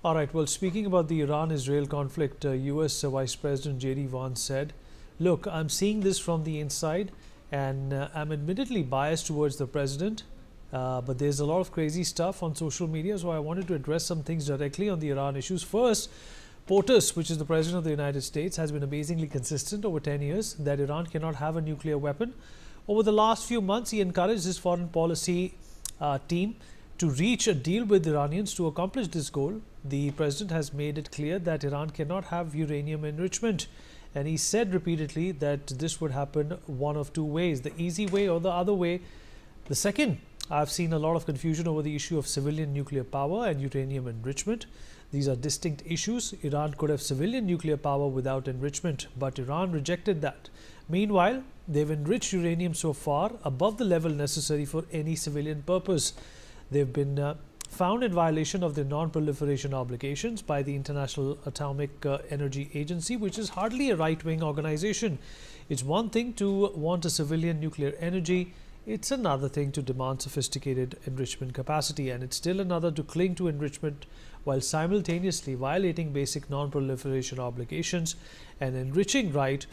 All right. Well, speaking about the Iran-Israel conflict, U.S. Vice President JD Vance said, "Look, I'm seeing this from the inside, and I'm admittedly biased towards the president, but there's a lot of crazy stuff on social media, so I wanted to address some things directly on the Iran issues. First, POTUS, which is the President of the United States, has been amazingly consistent over 10 years that Iran cannot have a nuclear weapon. Over the last few months, he encouraged his foreign policy team to reach a deal with Iranians to accomplish this goal. The President has made it clear that Iran cannot have uranium enrichment, and he said repeatedly that this would happen one of two ways, the easy way or the other way. The second, I've seen a lot of confusion over the issue of civilian nuclear power and uranium enrichment. These are distinct issues. Iran could have civilian nuclear power without enrichment, but Iran rejected that. Meanwhile, they've enriched uranium so far above the level necessary for any civilian purpose. They've been found in violation of their non-proliferation obligations by the International Atomic Energy Agency, which is hardly a right-wing organization. It's one thing to want a civilian nuclear energy. It's another thing to demand sophisticated enrichment capacity, and it's still another to cling to enrichment while simultaneously violating basic non-proliferation obligations and enriching right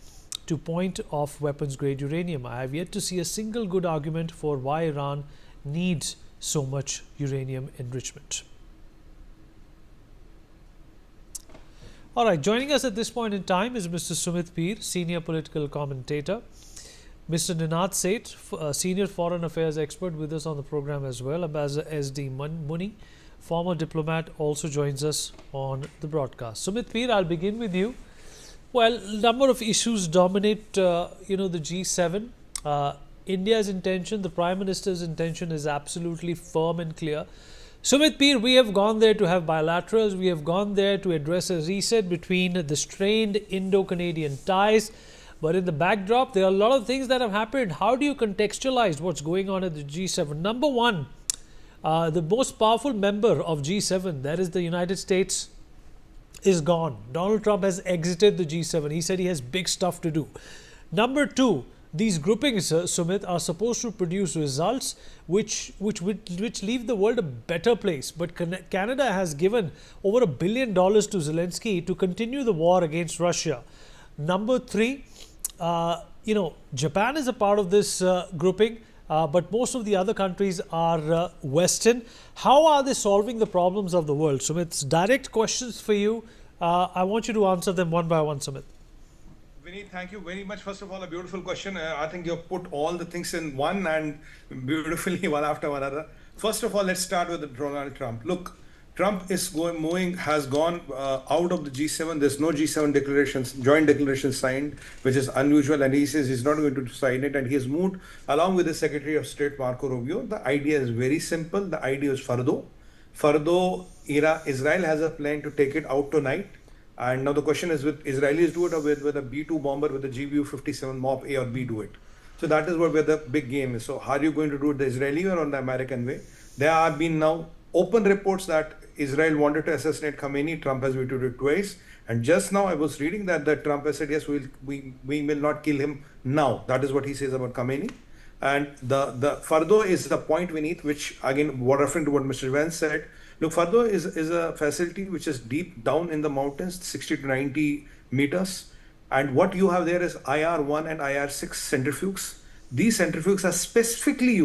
to point of weapons-grade uranium. I have yet to see a single good argument for why Iran needs so much uranium enrichment. All right, joining us at this point in time is Mr. Sumit Peer, senior political commentator. Mr. Ninad Seth, senior foreign affairs expert, with us on the program as well. Ambassador S.D. Muni, former diplomat, also joins us on the broadcast. Sumit Peer, I'll begin with you. Well, number of issues dominate, the G7. India's intention, the Prime Minister's intention is absolutely firm and clear. Sumit Peer, we have gone there to have bilaterals. We have gone there to address a reset between the strained Indo-Canadian ties. But in the backdrop, there are a lot of things that have happened. How do you contextualize what's going on at the G7? Number one, the most powerful member of G7, that is the United States, is gone. Donald Trump has exited the G7. He said he has big stuff to do. Number two, these groupings, Sumit, are supposed to produce results which leave the world a better place. But Canada has given over $1 billion to Zelensky to continue the war against Russia. Number three, Japan is a part of this grouping, but most of the other countries are Western. How are they solving the problems of the world? Sumit, direct questions for you. I want you to answer them one by one, Sumit. Vinny, thank you very much. First of all, a beautiful question. I think you've put all the things in one and beautifully one after one another. First of all, let's start with Donald Trump. Look, Trump has gone out of the G7. There's no G7 declarations, joint declaration signed, which is unusual. And he says he's not going to sign it. And he has moved along with the Secretary of State, Marco Rubio. The idea is very simple. The idea is Fardo. Israel has a plan to take it out tonight. And now the question is, with Israelis do it or with a B-2 bomber with a GBU-57 MOP A or B do it? So that is where the big game is. So how are you going to do it the Israeli way or on the American way? There have been now open reports that Israel wanted to assassinate Khamenei. Trump has vetoed it twice. And just now I was reading that Trump has said, yes, we will not kill him now. That is what he says about Khamenei. And the Fardo is the point beneath, which again, referring to what Mr. Vance said. Look, Fardo is a facility which is deep down in the mountains, 60 to 90 meters. And what you have there is IR1 and IR6 centrifuges. These centrifuges are specifically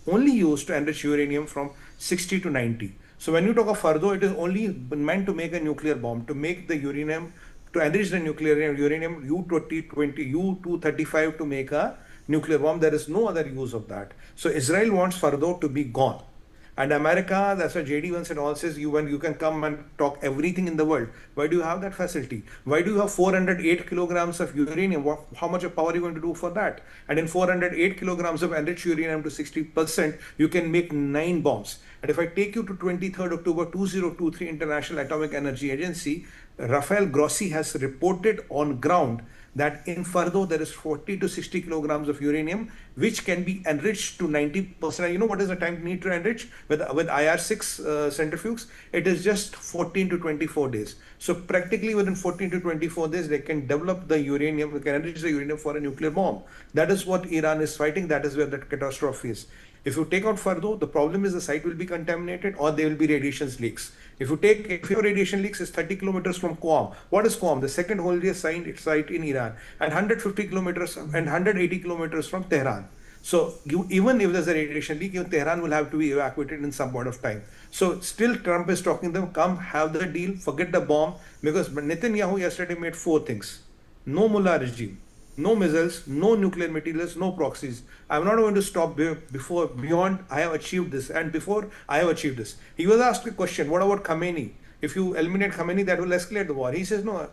only used to enrich uranium from 60 to 90. So when you talk of Fardo, it is only meant to make a nuclear bomb, to make the uranium, to enrich the nuclear uranium U-235 to make a nuclear bomb. There is no other use of that. So Israel wants Fardo to be gone. And America, that's why JD Vance and all says, when you can come and talk everything in the world. Why do you have that facility? Why do you have 408 kilograms of uranium? How much of power are you going to do for that? And in 408 kilograms of enriched uranium to 60%, you can make 9 bombs. And if I take you to 23rd October 2023 International Atomic Energy Agency, Rafael Grossi has reported on ground that in Fardo there is 40 to 60 kilograms of uranium which can be enriched to 90%. You know what is the time need to enrich with IR6 centrifuges? It is just 14 to 24 days. So practically within 14 to 24 days they can develop the uranium, they can enrich the uranium for a nuclear bomb. That is what Iran is fighting. That is where the catastrophe is. If you take out Fardo, the problem is the site will be contaminated or there will be radiation leaks. If your radiation leaks is 30 kilometers from Qom, what is Qom? The second holiest site in Iran, and 150 kilometers and 180 kilometers from Tehran. So even if there's a radiation leak, even Tehran will have to be evacuated in some point of time. So still Trump is talking to them, come have the deal, forget the bomb, because Netanyahu yesterday made 4 things. No mullah regime, no missiles, no nuclear materials, no proxies. I'm not going to stop beyond I have achieved this, and before I have achieved this. He was asked a question, what about Khamenei? If you eliminate Khamenei, that will escalate the war. He says, no,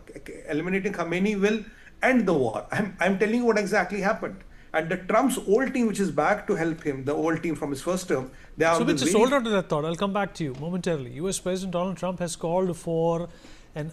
eliminating Khamenei will end the war. I'm telling you what exactly happened. And the Trump's old team, which is back to help him, the old team from his first term, they are. So, just hold on to that thought. I'll come back to you momentarily. US President Donald Trump has called for an